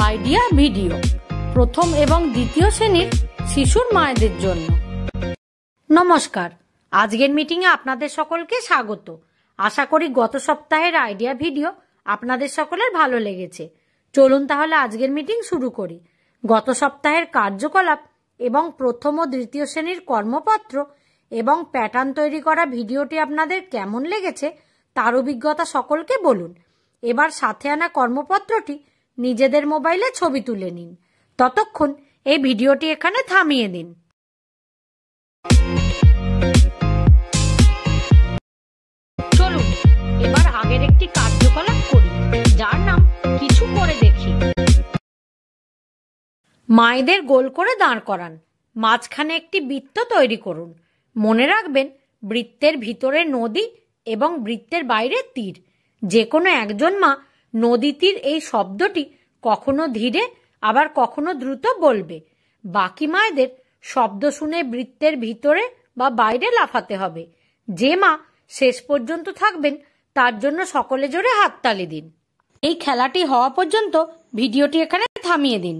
Idea video প্রথম এবং দ্বিতীয় শ্রেণীর শিশুর মায়েদের জন্য। নমস্কার, আজকের মিটিংয়ে আপনাদের সকলকে স্বাগত। আশা করি গত সপ্তাহের আইডিয়া ভিডিও আপনাদের সকলের ভালো লেগেছে। চলুন তাহলে আজকের মিটিং শুরু করি। গত সপ্তাহের কার্যকলাপ এবং প্রথম ও দ্বিতীয় শ্রেণীর কর্মপত্র এবং প্যাটার্ন তৈরি করা ভিডিওটি আপনাদের কেমন লেগেছে তার অভিজ্ঞতা সকলকে বলুন। এবার সাথে আনা কর্মপত্রটি নিজেদের মোবাইলে ছবি তুলে নিন। ততক্ষণ এই ভিডিওটি এখানে থামিয়ে দিন। চলুন এবার আগের একটি কার্যকলাপ করি, যার নাম কিছু করে দেখি। মায়েদের গোল করে দাঁড় করান। মাঝখানে একটি বৃত্ত তৈরি করুন। মনে রাখবেন, বৃত্তের ভিতরে নদী এবং বৃত্তের বাইরে তীর। যে কোনো একজন মা নদী তীর এই শব্দটি কখনো ধীরে আবার কখনো দ্রুত বলবে। বাকি মায়েদের শব্দ শুনে বৃত্তের ভিতরে বা বাইরে লাফাতে হবে। যে মা শেষ পর্যন্ত থাকবেন তার জন্য সকলে জোরে হাততালি দিন। এই খেলাটি হওয়া পর্যন্ত ভিডিওটি এখানে থামিয়ে দিন।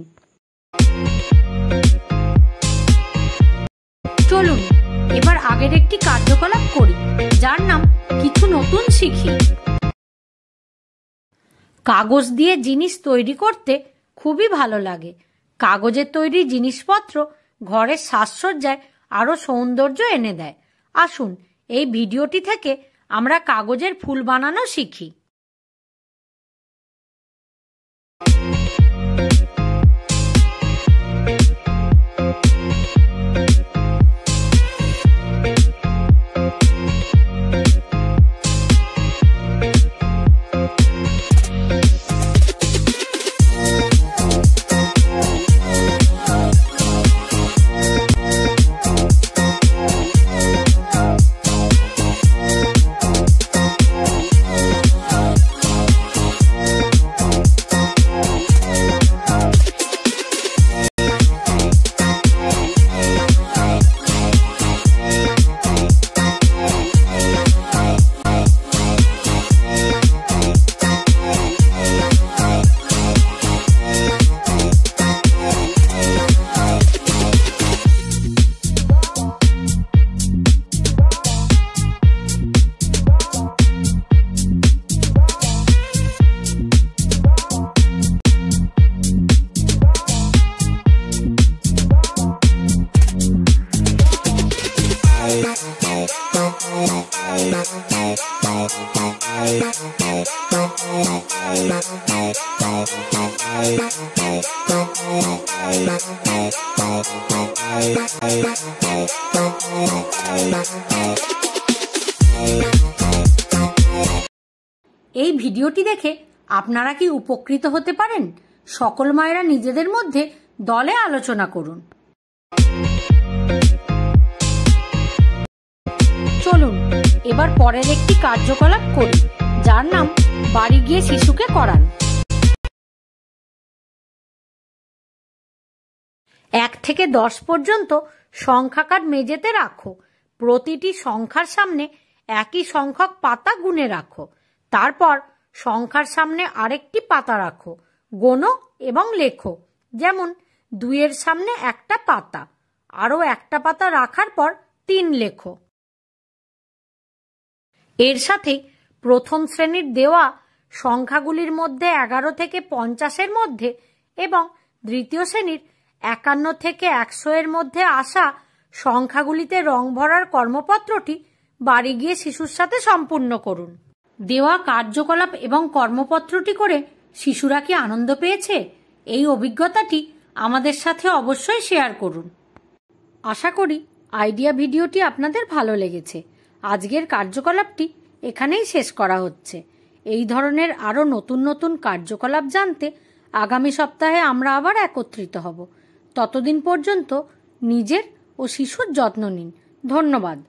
চলুন এবার আগের একটি কার্যকলাপ করি, যার নাম কিছু নতুন শিখি। কাগজ দিয়ে জিনিস তৈরি করতে খুবই ভালো লাগে। কাগজের তৈরি জিনিসপত্র ঘরের সাজসজ্জায় আরো সৌন্দর্য এনে দেয়। আসুন এই ভিডিওটি থেকে আমরা কাগজের ফুল বানানো শিখি। এই ভিডিওটি দেখে আপনারা কি উপকৃত হতে পারেন? সকল মায়েরা নিজেদের মধ্যে দলে আলোচনা করুন। চলুন এবার পরের একটি কার্যকলাপ করি, যার নাম বাড়ি গিয়ে শিশুকে করান। 1 থেকে 10 পর্যন্ত সংখ্যাকার মেঝেতে রাখো। প্রতিটি সংখ্যার সামনে একই সংখ্যক পাতা গুনে রাখো। তারপর সংখ্যার সামনে আরেকটি পাতা রাখো। গোনো এবং লেখো। যেমন 2 এর সামনে একটা পাতা, আরো একটা পাতা রাখার পর 3 লেখো। এর সাথে প্রথম শ্রেণীর দেওয়া সংখ্যাগুলির মধ্যে 11 থেকে 50-এর মধ্যে এবং দ্বিতীয় শ্রেণীর 51 থেকে 100 এর মধ্যে আসা সংখ্যাগুলিতে রং ভরার কর্মপত্রটি বাড়ি গিয়ে শিশুর সাথে সম্পূর্ণ করুন। দেওয়া কার্যকলাপ এবং কর্মপত্রটি করে শিশুরা কি আনন্দ পেয়েছে? এই অভিজ্ঞতাটি আমাদের সাথে অবশ্যই শেয়ার করুন। আশা করি আইডিয়া ভিডিওটি আপনাদের ভালো লেগেছে। আজকের কার্যকলাপটি এখানেই শেষ করা হচ্ছে। এই ধরনের আরো নতুন নতুন কার্যকলাপ জানতে আগামী সপ্তাহে আমরা আবার একত্রিত হব। ততদিন পর্যন্ত নিজের ও শিশুর যত্ন নিন। ধন্যবাদ।